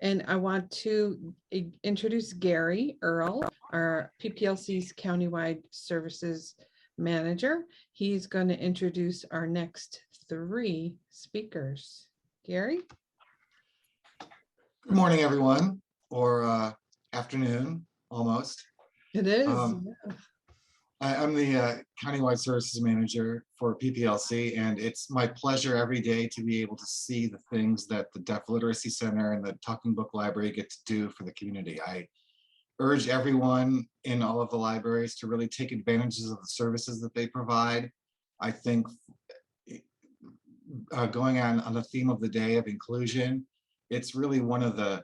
And I want to introduce Gary Earl, our PPLC's Countywide Services Manager. He's going to introduce our next 3 speakers. Gary? Good morning, everyone, or afternoon, almost. It is. I'm the Countywide Services Manager for PPLC, and it's my pleasure every day to be able to see the things that the Deaf Literacy Center and the Talking Book Library get to do for the community. I urge everyone in all of the libraries to really take advantages of the services that they provide. I think going on the theme of the day of inclusion, it's really one of the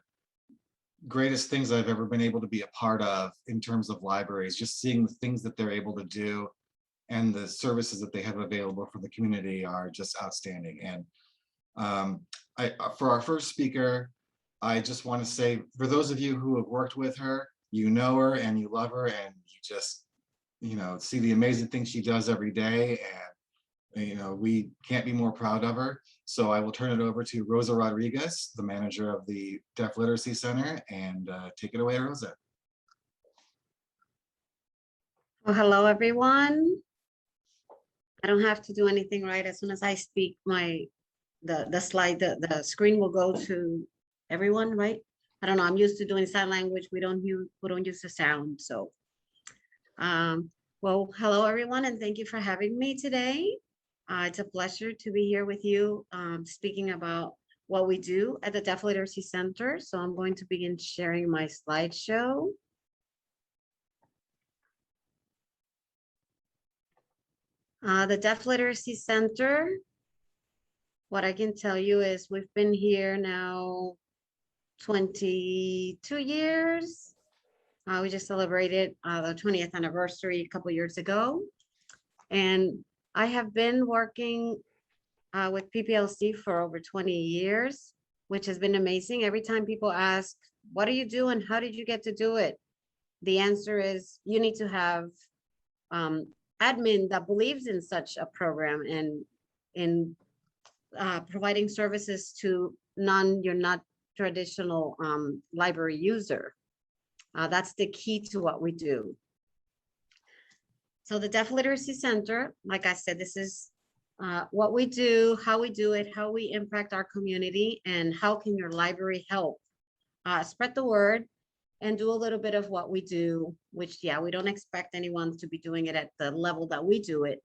greatest things I've ever been able to be a part of in terms of libraries, just seeing the things that they're able to do and the services that they have available for the community are just outstanding. And for our first speaker, I just want to say, for those of you who have worked with her, you know her and you love her and you just, see the amazing things she does every day. And, we can't be more proud of her. So I will turn it over to Rosa Rodriguez, the manager of the Deaf Literacy Center, and take it away, Rosa. Well, hello, everyone. I don't have to do anything, right? As soon as I speak, the slide, the screen will go to everyone, right? I don't know. I'm used to doing sign language. We don't use the sound. So, well, hello, everyone, and thank you for having me today. It's a pleasure to be here with you, speaking about what we do at the Deaf Literacy Center. So I'm going to begin sharing my slideshow. The Deaf Literacy Center, what I can tell you is we've been here now 22 years. We just celebrated the 20th anniversary a couple years ago. And I have been working with PPLC for over 20 years, which has been amazing. Every time people ask, what do you do and how did you get to do it? The answer is you need to have admin that believes in such a program and in providing services to you're not traditional library user. That's the key to what we do. So the Deaf Literacy Center, like I said, this is what we do, how we do it, how we impact our community, and how can your library help spread the word and do a little bit of what we do, which, yeah, we don't expect anyone to be doing it at the level that we do it,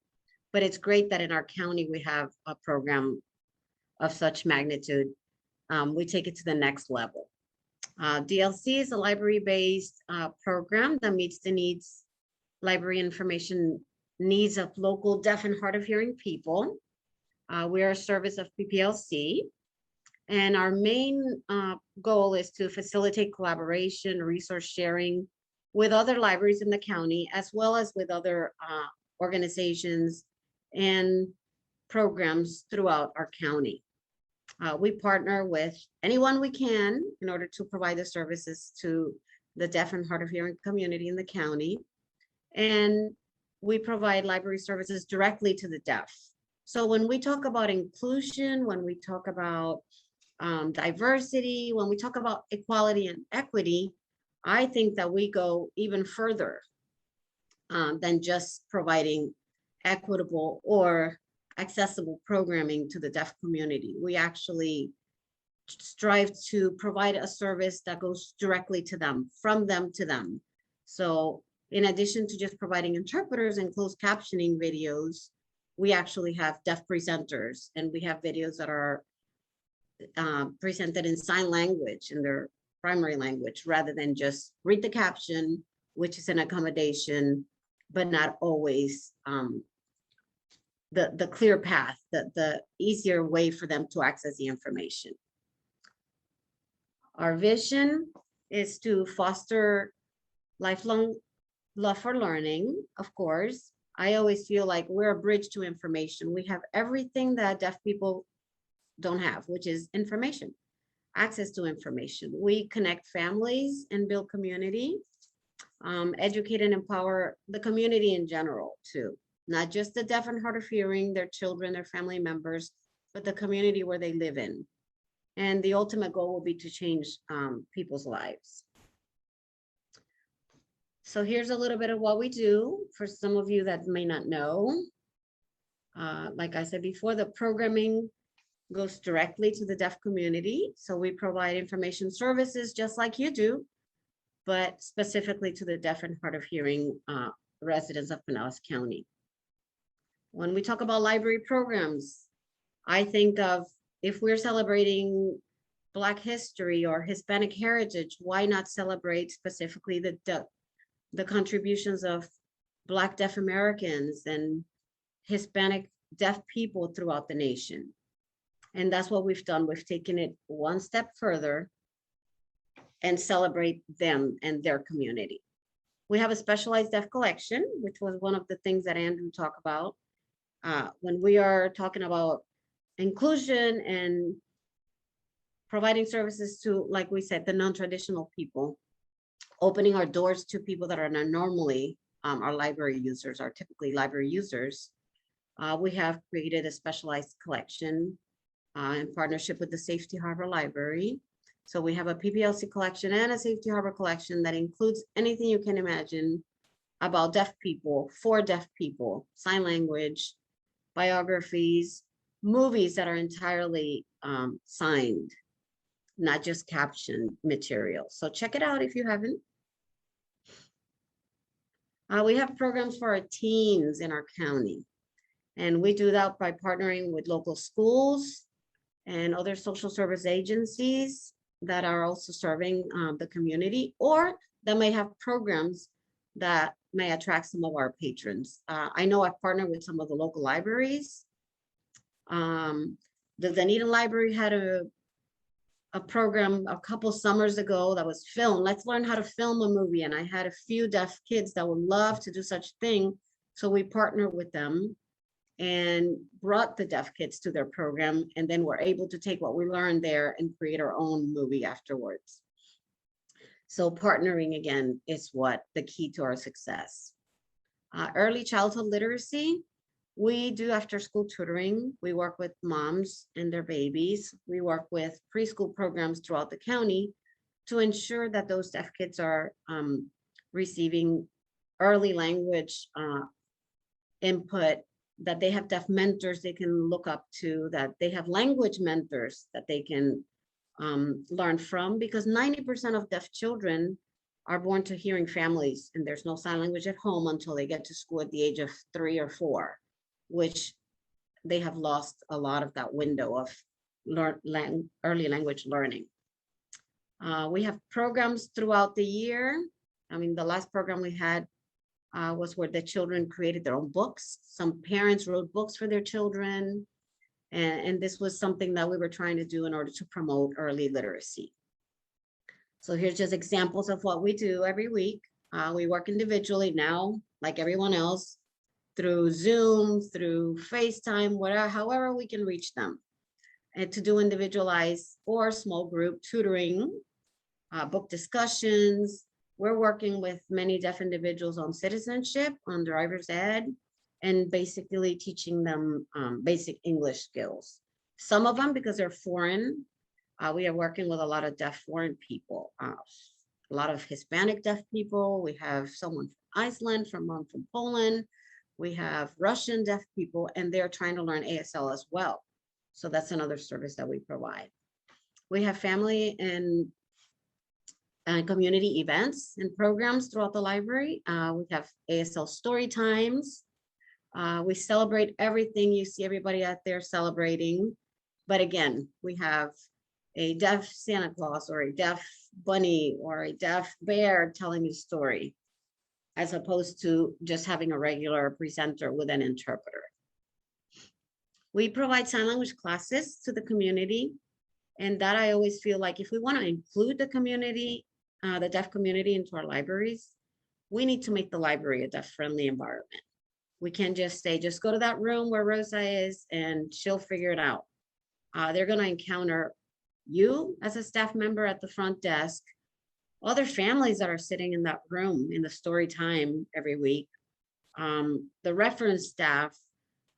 but it's great that in our county we have a program of such magnitude. We take it to the next level. DLC is a library-based program that meets the library information needs of local deaf and hard of hearing people. We are a service of PPLC, and our main goal is to facilitate collaboration, resource sharing with other libraries in the county, as well as with other organizations and programs throughout our county. We partner with anyone we can in order to provide the services to the deaf and hard of hearing community in the county. And we provide library services directly to the deaf. So when we talk about inclusion, when we talk about diversity, when we talk about equality and equity, I think that we go even further than just providing equitable or accessible programming to the deaf community. We actually strive to provide a service that goes directly to them, from them to them. So in addition to just providing interpreters and closed captioning videos, we actually have deaf presenters, and we have videos that are presented in sign language, in their primary language, rather than just read the caption, which is an accommodation, but not always the clear path, the easier way for them to access the information. Our vision is to foster lifelong love for learning, of course. I always feel like we're a bridge to information. We have everything that deaf people don't have, which is information, access to information. We connect families and build community, educate and empower the community in general too. Not just the deaf and hard of hearing, their children, their family members, but the community where they live in. And the ultimate goal will be to change people's lives. So here's a little bit of what we do for some of you that may not know. Like I said before, the programming goes directly to the deaf community. So we provide information services just like you do, but specifically to the deaf and hard of hearing residents of Pinellas County. When we talk about library programs, I think of if we're celebrating Black history or Hispanic heritage, why not celebrate specifically the contributions of Black deaf Americans and Hispanic deaf people throughout the nation? And that's what we've done. We've taken it one step further and celebrate them and their community. We have a specialized deaf collection, which was one of the things that Andrew talked about. When we are talking about inclusion and providing services to, like we said, the non-traditional people, opening our doors to people that are not normally our library users, are typically library users. We have created a specialized collection in partnership with the Safety Harbor Library. So we have a PPLC collection and a Safety Harbor collection that includes anything you can imagine about deaf people, for deaf people, sign language, biographies, movies that are entirely signed, not just caption material. So check it out if you haven't. We have programs for our teens in our county, and we do that by partnering with local schools and other social service agencies that are also serving the community, or that may have programs that may attract some of our patrons. I know I've partnered with some of the local libraries. The Dunedin Library had a program a couple summers ago that was filmed. Let's learn how to film a movie. And I had a few deaf kids that would love to do such thing. So we partnered with them and brought the deaf kids to their program. And then we're able to take what we learned there and create our own movie afterwards. So partnering, again, is what the key to our success. Early childhood literacy, we do after school tutoring. We work with moms and their babies. We work with preschool programs throughout the county to ensure that those deaf kids are receiving early language input, that they have deaf mentors they can look up to, that they have language mentors that they can learn from, because 90% of deaf children are born to hearing families, and there's no sign language at home until they get to school at the age of 3 or 4, which they have lost a lot of that window of early language learning. We have programs throughout the year. I mean, the last program we had was where the children created their own books. Some parents wrote books for their children. And this was something that we were trying to do in order to promote early literacy. So here's just examples of what we do every week. We work individually now, like everyone else, through Zoom, through FaceTime, whatever, however we can reach them. And to do individualized or small group tutoring, book discussions. We're working with many deaf individuals on citizenship, on driver's ed, and basically teaching them basic English skills. Some of them, because they're foreign, we are working with a lot of deaf foreign people, a lot of Hispanic deaf people. We have someone from Iceland, one from Poland. We have Russian deaf people, and they're trying to learn ASL as well. So that's another service that we provide. We have family and community events and programs throughout the library. We have ASL story times. We celebrate everything you see everybody out there celebrating. But again, we have a deaf Santa Claus or a deaf bunny or a deaf bear telling a story, as opposed to just having a regular presenter with an interpreter. We provide sign language classes to the community. And that I always feel like if we want to include the community, the deaf community into our libraries, we need to make the library a deaf-friendly environment. We can't just say, just go to that room where Rosa is and she'll figure it out. They're going to encounter you as a staff member at the front desk, other families that are sitting in that room in the story time every week, the reference staff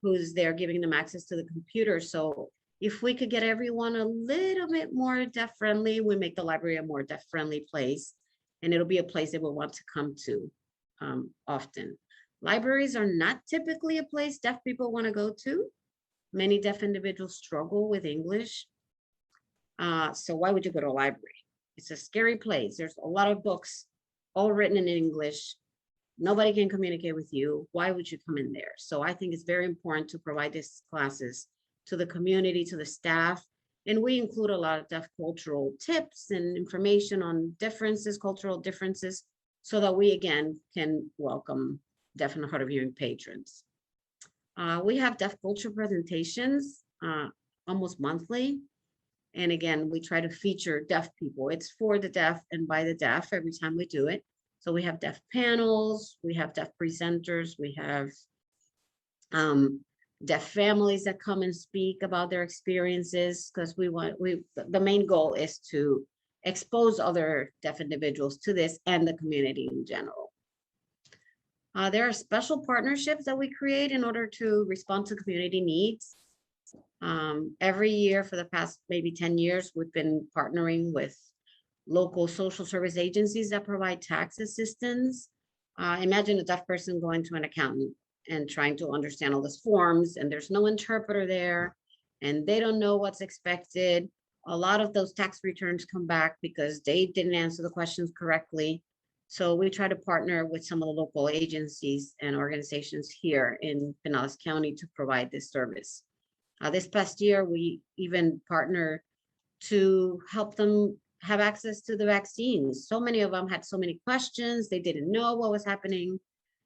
who's there giving them access to the computer. So if we could get everyone a little bit more deaf friendly, we make the library a more deaf friendly place, and it'll be a place they will want to come to often. Libraries are not typically a place deaf people want to go to. Many deaf individuals struggle with English. So why would you go to a library? It's a scary place. There's a lot of books all written in English. Nobody can communicate with you. Why would you come in there? So I think it's very important to provide these classes to the community, to the staff. And we include a lot of deaf cultural tips and information on differences, cultural differences, so that we, again, can welcome deaf and hard of hearing patrons. We have deaf culture presentations almost monthly. And again, we try to feature deaf people. It's for the deaf and by the deaf every time we do it. So we have deaf panels, we have deaf presenters, we have deaf families that come and speak about their experiences, because the main goal is to expose other deaf individuals to this and the community in general. There are special partnerships that we create in order to respond to community needs. Every year for the past maybe 10 years, we've been partnering with local social service agencies that provide tax assistance. Imagine a deaf person going to an accountant and trying to understand all these forms, and there's no interpreter there, and they don't know what's expected. A lot of those tax returns come back because they didn't answer the questions correctly. So we try to partner with some of the local agencies and organizations here in Pinellas County to provide this service. This past year, we even partnered to help them have access to the vaccines. So many of them had so many questions, they didn't know what was happening.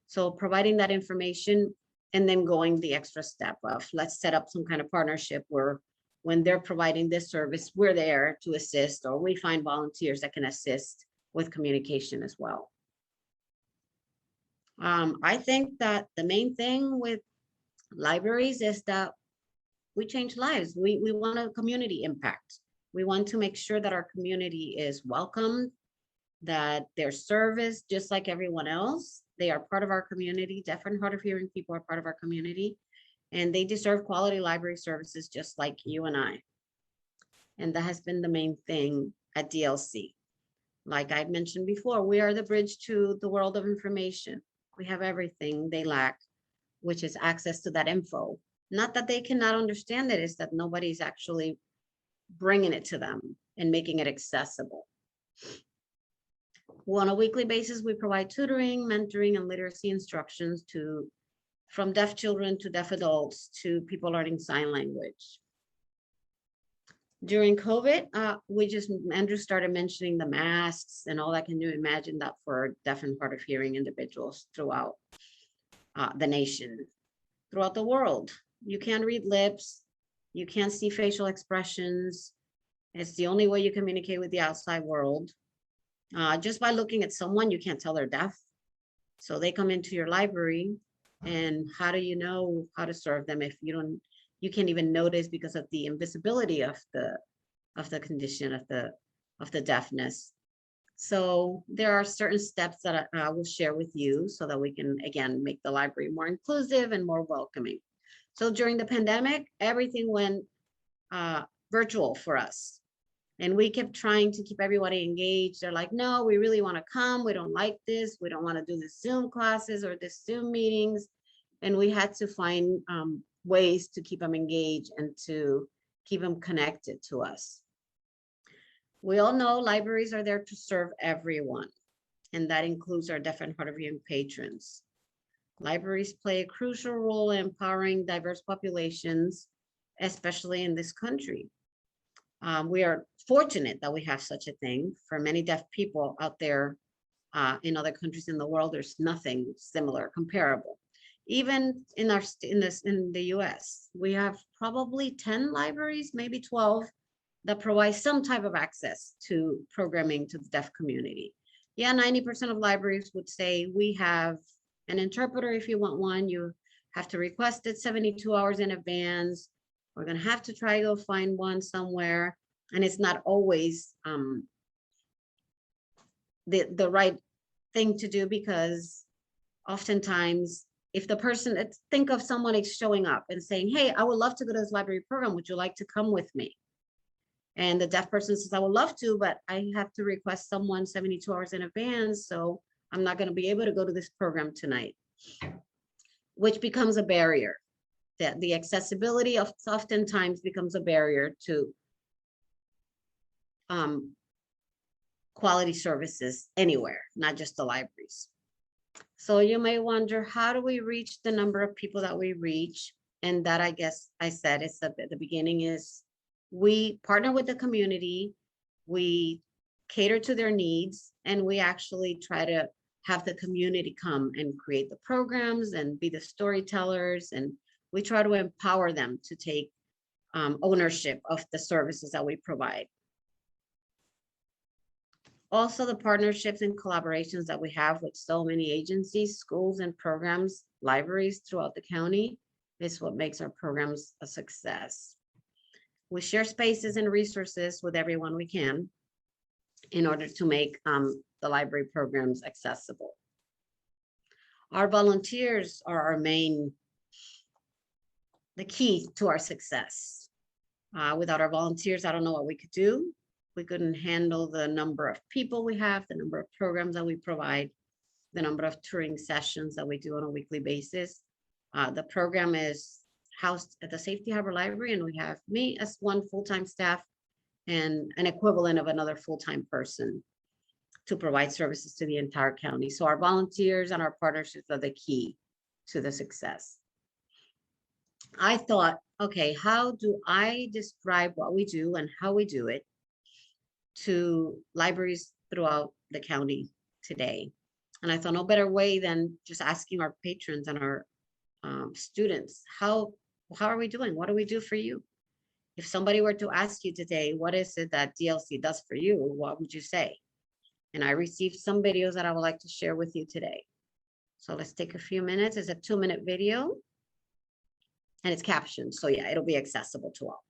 So providing that information and then going the extra step of, let's set up some kind of partnership where when they're providing this service, we're there to assist, or we find volunteers that can assist with communication as well. I think that the main thing with libraries is that we change lives. We want a community impact. We want to make sure that our community is welcomed, that they're serviced just like everyone else. They are part of our community. Deaf and hard of hearing people are part of our community, and they deserve quality library services just like you and I. And that has been the main thing at DLC. Like I mentioned before, we are the bridge to the world of information. We have everything they lack, which is access to that info. Not that they cannot understand it, it's that nobody's actually bringing it to them and making it accessible. Well, on a weekly basis, we provide tutoring, mentoring, and literacy instructions from deaf children to deaf adults to people learning sign language. During COVID, Andrew started mentioning the masks and all that. Can you imagine that for deaf and hard of hearing individuals throughout the nation, throughout the world? You can't read lips, you can't see facial expressions. It's the only way you communicate with the outside world. Just by looking at someone, you can't tell they're deaf. So they come into your library, and how do you know how to serve them if you can't even notice because of the invisibility of the condition of the deafness. So there are certain steps that I will share with you so that we can, again, make the library more inclusive and more welcoming. So during the pandemic, everything went virtual for us. And we kept trying to keep everybody engaged. They're like, no, we really want to come. We don't like this. We don't want to do the Zoom classes or the Zoom meetings. And we had to find ways to keep them engaged and to keep them connected to us. We all know libraries are there to serve everyone, and that includes our deaf and hard of hearing patrons. Libraries play a crucial role in empowering diverse populations, especially in this country. We are fortunate that we have such a thing. For many deaf people out there in other countries in the world, there's nothing similar, comparable. Even in the US, we have probably 10 libraries, maybe 12, that provide some type of access to programming to the deaf community. Yeah, 90% of libraries would say we have an interpreter. If you want one, you have to request it 72 hours in advance. We're gonna have to try to find one somewhere. And it's not always the right thing to do, because oftentimes if the person, think of someone is showing up and saying, hey, I would love to go to this library program. Would you like to come with me? And the deaf person says, I would love to, but I have to request someone 72 hours in advance. So I'm not going to be able to go to this program tonight, which becomes a barrier. That the accessibility of oftentimes becomes a barrier to quality services anywhere, not just the libraries. So you may wonder, how do we reach the number of people that we reach? And that, I guess I said, it's at the beginning, is we partner with the community, we cater to their needs, and we actually try to have the community come and create the programs and be the storytellers. And we try to empower them to take ownership of the services that we provide. Also, the partnerships and collaborations that we have with so many agencies, schools and programs, libraries throughout the county is what makes our programs a success. We share spaces and resources with everyone we can in order to make the library programs accessible. Our volunteers are the key to our success. Without our volunteers, I don't know what we could do. We couldn't handle the number of people we have, the number of programs that we provide, the number of touring sessions that we do on a weekly basis. The program is housed at the Safety Harbor Library, and we have me as one full-time staff and an equivalent of another full-time person to provide services to the entire county. So our volunteers and our partnerships are the key to the success. I thought, okay, how do I describe what we do and how we do it to libraries throughout the county today? And I thought no better way than just asking our patrons and our students, how are we doing? What do we do for you? If somebody were to ask you today, what is it that DLC does for you? What would you say? And I received some videos that I would like to share with you today. So let's take a few minutes. It's a 2-minute video and it's captioned. So yeah, it'll be accessible to all.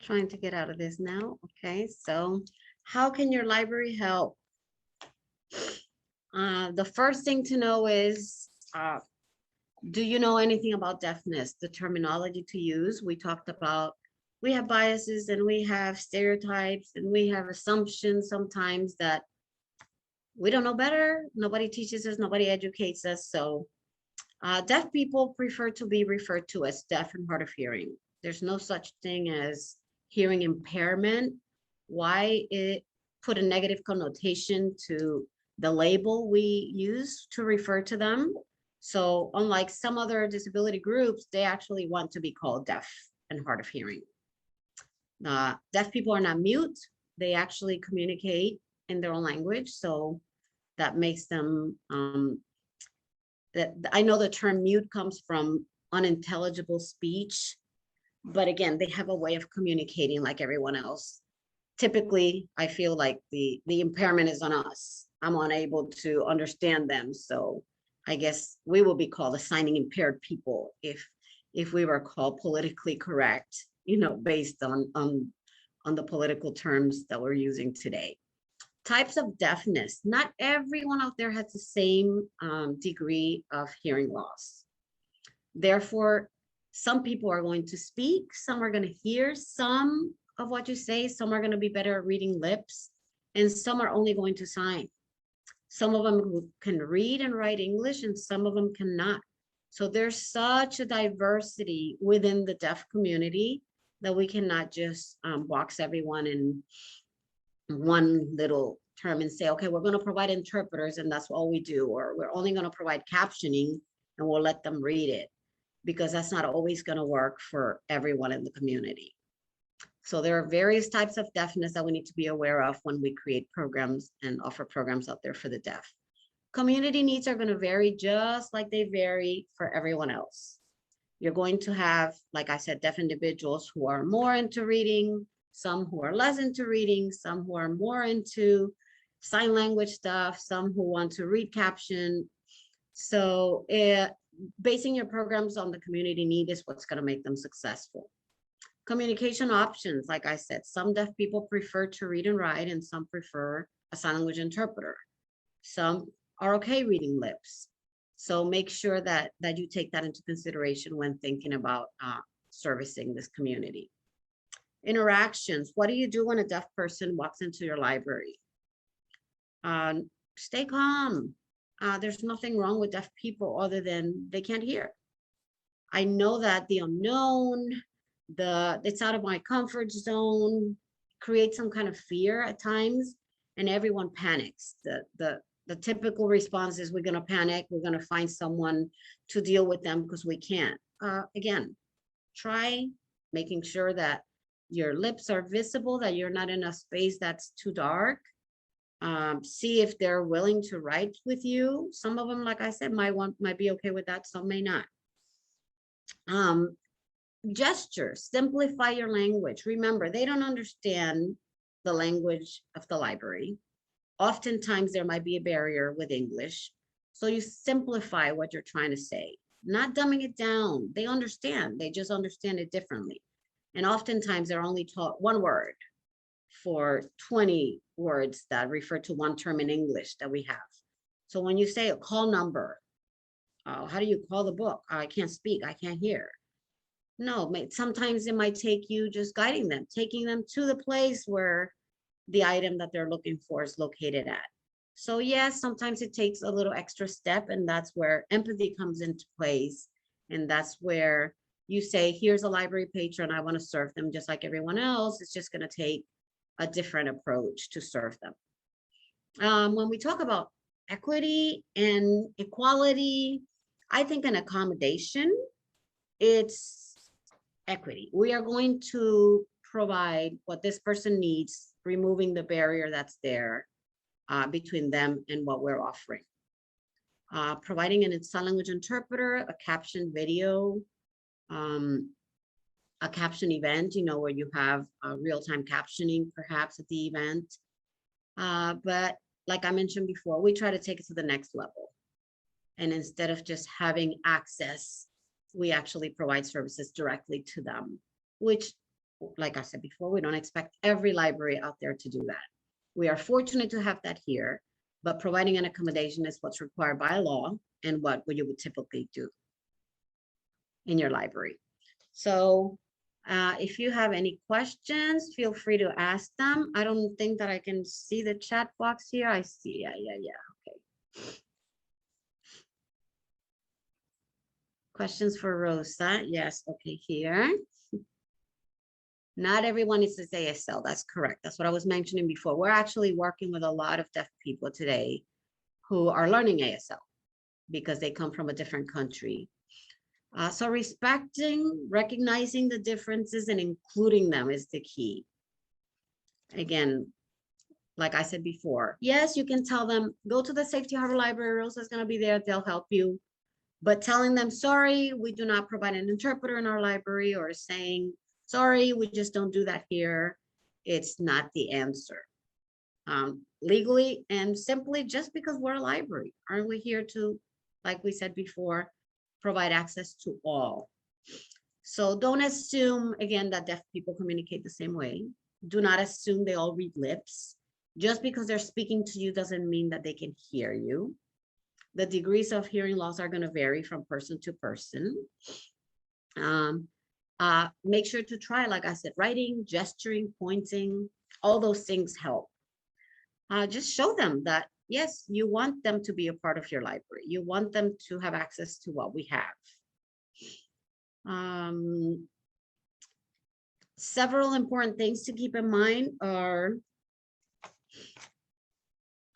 Trying to get out of this now. Okay, so how can your library help? The first thing to know is, do you know anything about deafness? The terminology to use. We we have biases and we have stereotypes and we have assumptions sometimes that we don't know better. Nobody teaches us, nobody educates us. So deaf people prefer to be referred to as deaf and hard of hearing. There's no such thing as hearing impairment. Why it put a negative connotation to the label we use to refer to them? So unlike some other disability groups, they actually want to be called deaf and hard of hearing. Deaf people are not mute. They actually communicate in their own language. So that makes them, that I know the term mute comes from unintelligible speech, but again, they have a way of communicating like everyone else. Typically, I feel like the impairment is on us. I'm unable to understand them. So I guess we will be called assigning impaired people if we were called politically correct, you know, based on the political terms that we're using today. Types of deafness. Not everyone out there has the same degree of hearing loss. Therefore, some people are going to speak, some are going to hear some of what you say, some are going to be better at reading lips, and some are only going to sign. Some of them can read and write English, and some of them cannot. So there's such a diversity within the deaf community that we cannot just box everyone in one little term and say, okay, we're going to provide interpreters and that's all we do, or we're only going to provide captioning and we'll let them read it, because that's not always going to work for everyone in the community. So there are various types of deafness that we need to be aware of when we create programs and offer programs out there for the deaf. Community needs are going to vary just like they vary for everyone else. You're going to have, like I said, deaf individuals who are more into reading, some who are less into reading, some who are more into sign language stuff, some who want to read caption. So basing your programs on the community need is what's going to make them successful. Communication options, like I said, some deaf people prefer to read and write, and some prefer a sign language interpreter. Some are okay reading lips. So make sure that you take that into consideration when thinking about servicing this community. Interactions. What do you do when a deaf person walks into your library? Stay calm. There's nothing wrong with deaf people other than they can't hear. I know that the unknown, it's out of my comfort zone, creates some kind of fear at times, and everyone panics. The typical response is we're going to panic. We're going to find someone to deal with them because we can't. Again, try making sure that your lips are visible, that you're not in a space that's too dark. See if they're willing to write with you. Some of them, like I said, might be okay with that. Some may not. Gestures, simplify your language. Remember, they don't understand the language of the library. Oftentimes there might be a barrier with English. So you simplify what you're trying to say, not dumbing it down. They understand, they just understand it differently. And oftentimes they're only taught one word for 20 words that refer to one term in English that we have. So when you say a call number, how do you call the book? I can't speak, I can't hear. No, sometimes it might take you just guiding them, taking them to the place where the item that they're looking for is located at. So yes, sometimes it takes a little extra step, and that's where empathy comes into place. And that's where you say, here's a library patron, I want to serve them just like everyone else. It's just going to take a different approach to serve them. When we talk about equity and equality, I think an accommodation, it's equity. We are going to provide what this person needs, removing the barrier that's there between them and what we're offering. Providing a sign language interpreter, a caption video, a caption event, you know, where you have real-time captioning perhaps at the event. But like I mentioned before, we try to take it to the next level. And instead of just having access, we actually provide services directly to them, which, like I said before, we don't expect every library out there to do that. We are fortunate to have that here, but providing an accommodation is what's required by law and what you would typically do in your library. So If you have any questions, feel free to ask them. I don't think that I can see the chat box here. I see, yeah, okay. Questions for Rosa? Yes, okay, here. Not everyone is this ASL, that's correct. That's what I was mentioning before. We're actually working with a lot of deaf people today who are learning ASL because they come from a different country. So respecting, recognizing the differences and including them is the key. Again, like I said before, yes, you can tell them, go to the Safety Harbor Library, Rosa's gonna be there, they'll help you. But telling them, sorry, we do not provide an interpreter in our library, or saying, sorry, we just don't do that here, it's not the answer. Legally and simply, just because we're a library, aren't we here to, like we said before, provide access to all? So don't assume, again, that deaf people communicate the same way. Do not assume they all read lips. Just because they're speaking to you doesn't mean that they can hear you. The degrees of hearing loss are going to vary from person to person. Make sure to try, like I said, writing, gesturing, pointing, all those things help. Just show them that, yes, you want them to be a part of your library. You want them to have access to what we have. Several important things to keep in mind are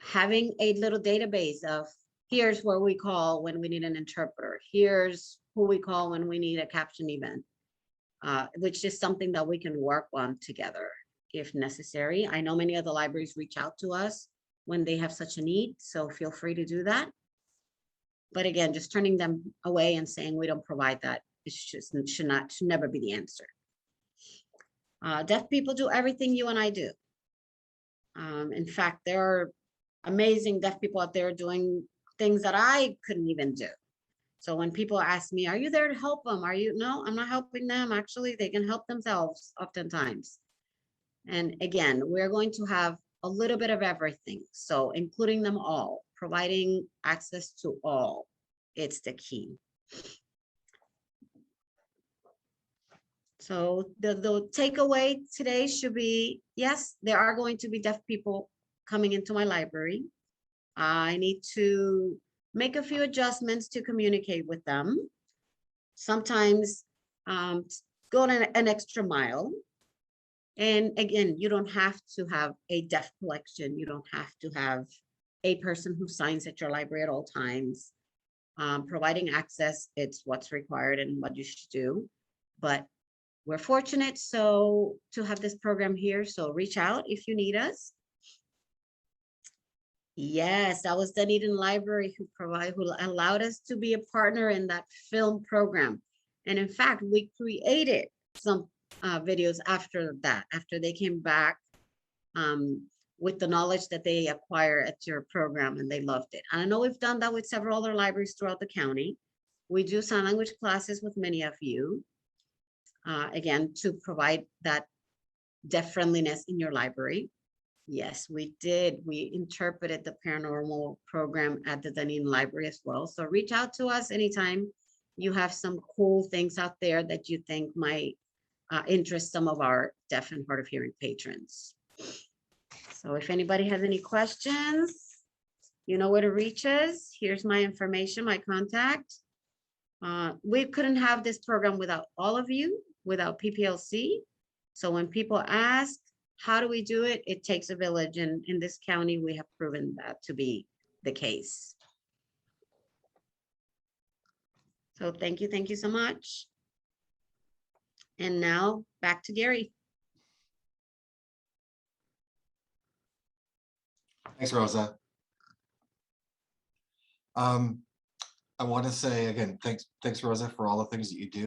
having a little database of, here's where we call when we need an interpreter. Here's who we call when we need a caption event, which is something that we can work on together if necessary. I know many of the libraries reach out to us when they have such a need, so feel free to do that. But again, just turning them away and saying we don't provide that, it should never be the answer. Deaf people do everything you and I do. In fact, there are amazing deaf people out there doing things that I couldn't even do. So when people ask me, are you there to help them? Are you? No, I'm not helping them. Actually, they can help themselves oftentimes. And again, we're going to have a little bit of everything. So including them all, providing access to all, it's the key. So the takeaway today should be, yes, there are going to be deaf people coming into my library. I need to make a few adjustments to communicate with them. Sometimes go an extra mile. And again, you don't have to have a deaf collection. You don't have to have a person who signs at your library at all times. Providing access, it's what's required and what you should do. But we're fortunate to have this program here. So reach out if you need us. Yes, that was Dunedin Library who allowed us to be a partner in that film program. And in fact, we created some videos after that, after they came back with the knowledge that they acquire at your program, and they loved it. And I know we've done that with several other libraries throughout the county. We do sign language classes with many of you, again, to provide that deaf friendliness in your library. Yes, we did. We interpreted the paranormal program at the Dunedin Library as well. So reach out to us anytime you have some cool things out there that you think might interest some of our deaf and hard of hearing patrons. So if anybody has any questions, you know where to reach us. Here's my information, my contact. We couldn't have this program without all of you, without PPLC. So when people ask, how do we do it? It takes a village, and in this county, we have proven that to be the case. So thank you so much. And now back to Gary. Thanks, Rosa. I want to say again, thanks, Rosa, for all the things that you do.